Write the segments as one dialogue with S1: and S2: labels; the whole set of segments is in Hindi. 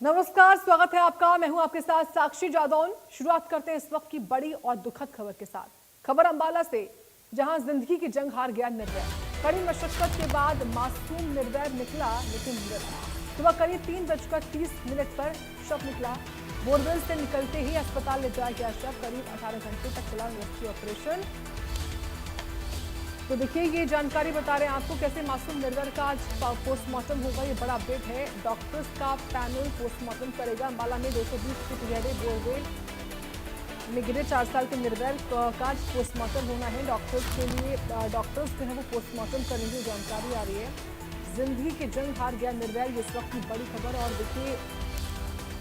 S1: नमस्कार, स्वागत है आपका। मैं हूं आपके साथ साक्षी जादौन। शुरुआत करते हैं इस वक्त की बड़ी और दुखद खबर के साथ। खबर अंबाला से, जहां जिंदगी की जंग हार गया निर्भय। कड़ी मशक्कत के बाद मासूम निर्भय निकला, लेकिन सुबह करीब 3:30 पर शव निकला। बोरवेल से निकलते ही अस्पताल ले जाया गया शव। करीब 18 घंटे तक चला रेस्क्यू ऑपरेशन। तो देखिए, ये जानकारी बता रहे हैं आपको कैसे मासूम निर्भय का आज पोस्टमार्टम होगा। ये बड़ा अपडेट है। डॉक्टर्स का पैनल पोस्टमार्टम करेगा। अंबाला में 220 फीट गहरे बोरवेल में गिरे 4 साल के निर्भय का आज पोस्टमार्टम होना है। डॉक्टर्स के लिए डॉक्टर्स जो है वो पोस्टमार्टम करेंगे, जानकारी आ रही है। जिंदगी की जंग हार गया निर्भय, ये इस वक्त की बड़ी खबर। और देखिए,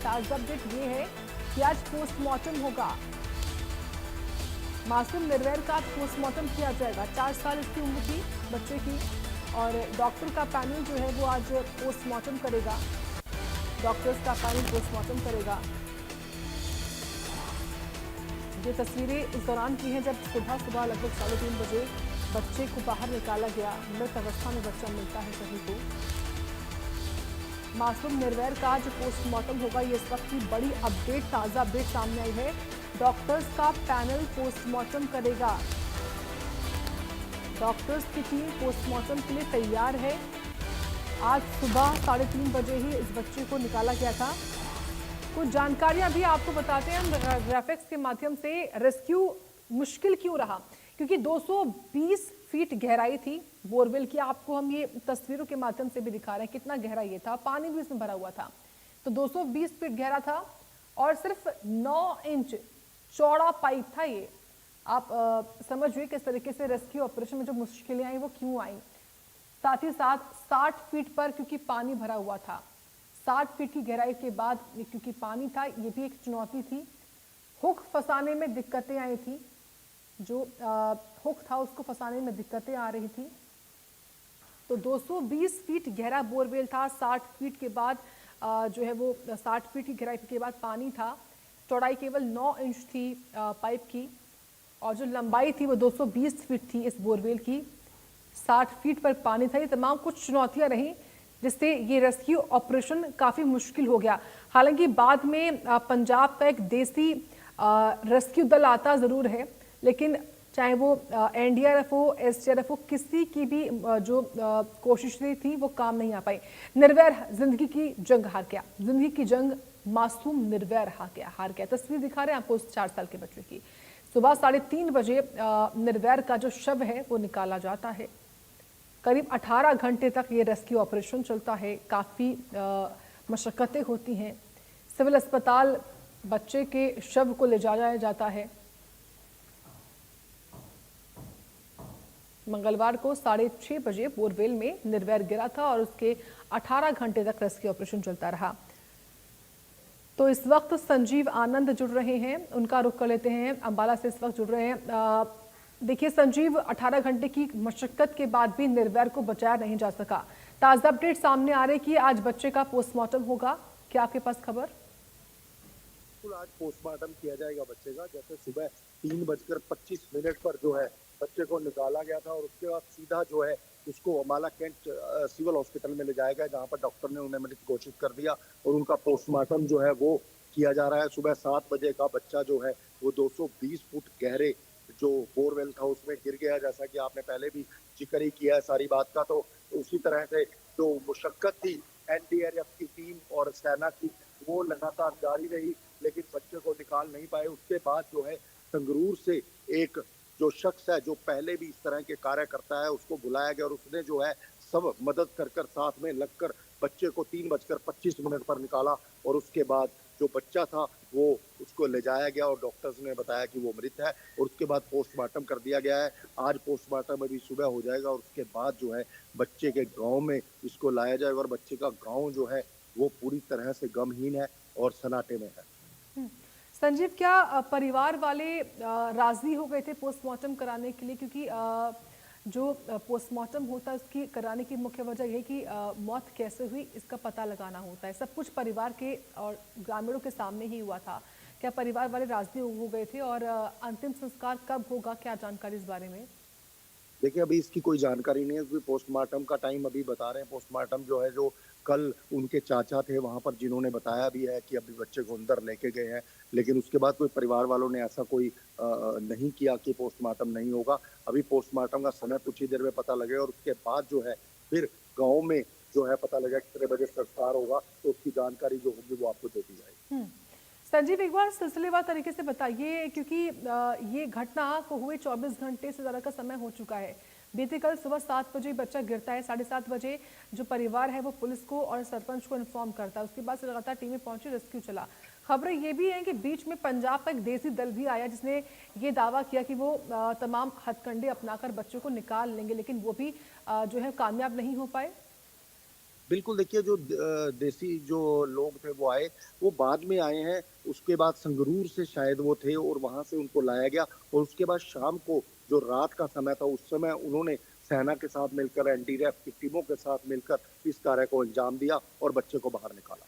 S1: ताजा अपडेट ये है कि आज पोस्टमार्टम होगा। मासूम निर्भय का पोस्टमार्टम किया जाएगा। 4 साल इसकी उम्र थी बच्चे की, और डॉक्टर का पैनल जो है वो आज पोस्टमार्टम करेगा। डॉक्टर्स का पैनल पोस्टमार्टम करेगा। ये तस्वीरें इस दौरान की हैं जब सुबह लगभग 3:30 बजे बच्चे को बाहर निकाला गया। मृत अवस्था में बच्चा मिलता है सभी को। मासूम निर्भय का आज पोस्टमार्टम होगा। ये इस वक्त की बड़ी अपडेट, ताजा अपडेट सामने आई है। डॉक्टर्स का पैनल पोस्टमार्टम करेगा। डॉक्टर्स की टीम पोस्टमार्टम के लिए तैयार है। आज सुबह 3:30 बजे ही इस बच्चे को निकाला गया था। कुछ जानकारियां भी आपको बताते हैं हम ग्राफिक्स के माध्यम से। रेस्क्यू मुश्किल क्यों रहा? क्योंकि 220 फीट गहराई थी बोरवेल की। आपको हम ये तस्वीरों के माध्यम से भी दिखा रहे हैं कितना गहरा ये था। पानी भी इसमें भरा हुआ था। तो 220 फीट गहरा था और सिर्फ 9 इंच चौड़ा पाइप था ये। आप समझिए किस तरीके से रेस्क्यू ऑपरेशन में जो मुश्किलें आई वो क्यों आई। साथ ही साथ 60 फीट पर क्योंकि पानी भरा हुआ था, 60 फीट की गहराई के बाद क्योंकि पानी था, ये भी एक चुनौती थी। हुक फंसाने में दिक्कतें आई थी। जो हुक था उसको फंसाने में दिक्कतें आ रही थी। तो 220 फीट गहरा बोरवेल था। 60 फीट के बाद जो है वो 60 फीट की गहराई के बाद पानी था। चौड़ाई केवल 9 इंच थी पाइप की, और जो लंबाई थी वो 220 फीट थी इस बोरवेल की। 60 फीट पर पानी था। ये तमाम कुछ चुनौतियां रहीं जिससे ये रेस्क्यू ऑपरेशन काफ़ी मुश्किल हो गया। हालांकि बाद में पंजाब का एक देसी रेस्क्यू दल आता ज़रूर है, लेकिन चाहे वो एनडीआरएफ हो, एसडीआरएफ हो, किसी की भी जो कोशिशें थी वो काम नहीं आ पाई। निर्भय जिंदगी की जंग हार गया। जिंदगी की जंग मासूम निर्भय हार गया। तस्वीर दिखा रहे हैं आपको उस 4 साल के बच्चे की। सुबह 3:30 बजे निर्भय का जो शव है वो निकाला जाता है। करीब 18 घंटे तक ये रेस्क्यू ऑपरेशन चलता है। काफ़ी मशक्क़तें होती हैं। सिविल अस्पताल बच्चे के शव को ले जाया जाता है। मंगलवार को 6:30 बजे बोरवेल में निर्भय गिरा था और उसके 18 घंटे तक रेस्क्यू ऑपरेशन चलता रहा। तो इस वक्त संजीव आनंद जुड़ रहे हैं, उनका रुख कर लेते हैं। अंबाला से इस वक्त जुड़ रहे हैं। देखिए संजीव, 18 घंटे की मशक्कत के बाद भी निर्भय को बचाया नहीं जा सका। ताज़ा अपडेट सामने आ रही है कि आज बच्चे का पोस्टमार्टम होगा। क्या आपके पास खबर?
S2: आज पोस्टमार्टम किया जाएगा बच्चे का। जैसे सुबह 3:25 पर जो है बच्चे को निकाला गया था, और उसके बाद सीधा जो है उसको अम्बाला कैंट सिविल हॉस्पिटल में ले जाया गया, जहाँ पर डॉक्टर ने उन्हें मृत घोषित कर दिया और उनका पोस्टमार्टम जो है वो किया जा रहा है। सुबह 7 बजे का बच्चा जो है वो 220 फुट गहरे जो बोरवेल था उसमें गिर गया, जैसा कि आपने पहले भी जिक्र ही किया है सारी बात का। तो उसी तरह से जो मुशक्कत थी एनडीआरएफ की टीम और सेना की, वो लगातार जारी रही, लेकिन बच्चे को निकाल नहीं पाए। उसके बाद जो है संगरूर से एक जो शख्स है जो पहले भी इस तरह के कार्य करता है उसको बुलाया गया, और उसने जो है सब मदद कर साथ में लगकर बच्चे को 3:25 पर निकाला, और उसके बाद जो बच्चा था वो उसको ले जाया गया और डॉक्टर्स ने बताया कि वो मृत है, और उसके बाद पोस्टमार्टम कर दिया गया है। आज पोस्टमार्टम अभी सुबह हो जाएगा, और उसके बाद जो है बच्चे के गाँव में इसको लाया जाएगा, और बच्चे का गाँव जो है वो पूरी तरह से गमहीन है और सन्नाटे में है।
S1: संजीव, क्या परिवार वाले राजी हो गए थे पोस्टमार्टम कराने के लिए? क्योंकि जो पोस्टमार्टम होता है उसकी कराने की मुख्य वजह यह कि मौत कैसे हुई इसका पता लगाना होता है। सब कुछ परिवार के और ग्रामीणों के सामने ही हुआ था। क्या परिवार वाले राजी हो गए थे? और अंतिम संस्कार कब होगा, क्या जानकारी इस बारे में?
S2: देखिए अभी इसकी कोई जानकारी नहीं है, क्योंकि पोस्टमार्टम का टाइम अभी बता रहे हैं। पोस्टमार्टम जो है जो कल उनके चाचा थे वहां पर जिन्होंने बताया भी है कि अभी बच्चे को अंदर लेके गए हैं, लेकिन उसके बाद कोई परिवार वालों ने ऐसा कोई नहीं किया कि पोस्टमार्टम नहीं होगा। अभी पोस्टमार्टम का समय कुछ ही देर में पता लगेगा और उसके बाद जो है फिर गाँव में जो है पता लगेगा कितने बजे संस्कार होगा, तो उसकी जानकारी जो होगी वो आपको दे दी जाएगी।
S1: संजीव, एक बार सिलसिलेवार तरीके से बताइए, क्योंकि ये घटना को हुए 24 घंटे से ज़्यादा का समय हो चुका है। बीते कल सुबह 7 बजे बच्चा गिरता है, 7:30 बजे जो परिवार है वो पुलिस को और सरपंच को इन्फॉर्म करता है। उसके बाद से लगातार टीमें पहुंची, रेस्क्यू चला। खबरें ये भी हैं कि बीच में पंजाब का एक देसी दल भी आया जिसने ये दावा किया कि वो तमाम हथकंडे अपनाकर बच्चों को निकाल लेंगे, लेकिन वो भी जो है कामयाब नहीं हो पाए।
S2: बिल्कुल, देखिए जो देसी जो लोग थे वो आए, वो बाद में आए हैं, उसके बाद संगरूर से शायद वो थे और वहाँ से उनको लाया गया और उसके बाद शाम को जो रात का समय था उस समय उन्होंने सेना के साथ मिलकर, एनडीआरएफ की टीमों के साथ मिलकर इस कार्य को अंजाम दिया और बच्चे को बाहर निकाला।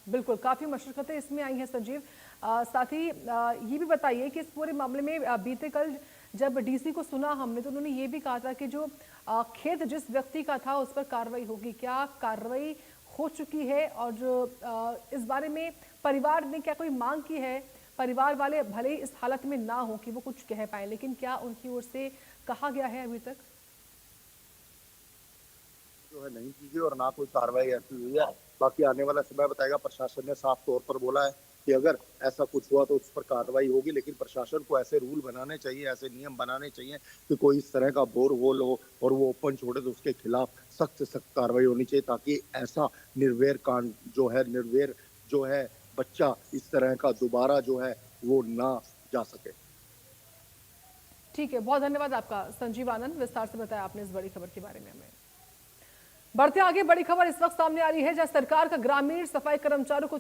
S1: बिल्कुल, काफ़ी मशक्क़तें इसमें आई हैं संजीव। साथ ही ये भी बताइए कि इस पूरे मामले में बीते कल जब डीसी को सुना हमने तो उन्होंने ये भी कहा था कि जो खेत जिस व्यक्ति का था उस पर कार्रवाई होगी। क्या कार्रवाई हो चुकी है? और जो इस बारे में परिवार ने क्या कोई मांग की है? परिवार वाले भले ही इस हालत में ना हो कि वो कुछ कह पाए, लेकिन क्या उनकी ओर से कहा गया है अभी तक?
S2: जो है नहीं की गई और ना कोई कार्रवाई ऐसी हुई है। बाकी आने वाला समय बताएगा। प्रशासन ने साफ तौर पर बोला है कि अगर ऐसा कुछ हुआ तो उस पर कार्रवाई होगी, लेकिन प्रशासन को ऐसे रूल बनाने चाहिए, ऐसे नियम बनाने चाहिए कि कोई इस तरह का बोरहोल हो और वो ओपन छोड़े तो उसके खिलाफ सख्त से सख्त कार्रवाई होनी चाहिए, ताकि ऐसा निर्भय कांड जो है, निर्भय जो है बच्चा इस तरह का दोबारा जो है वो ना जा सके।
S1: ठीक है, बहुत धन्यवाद आपका संजीव आनंद, विस्तार से बताया आपने इस बड़ी खबर के बारे में हमें। बढ़ते आगे, बड़ी खबर इस वक्त सामने आ रही है जहां सरकार का ग्रामीण सफाई कर्मचारियों को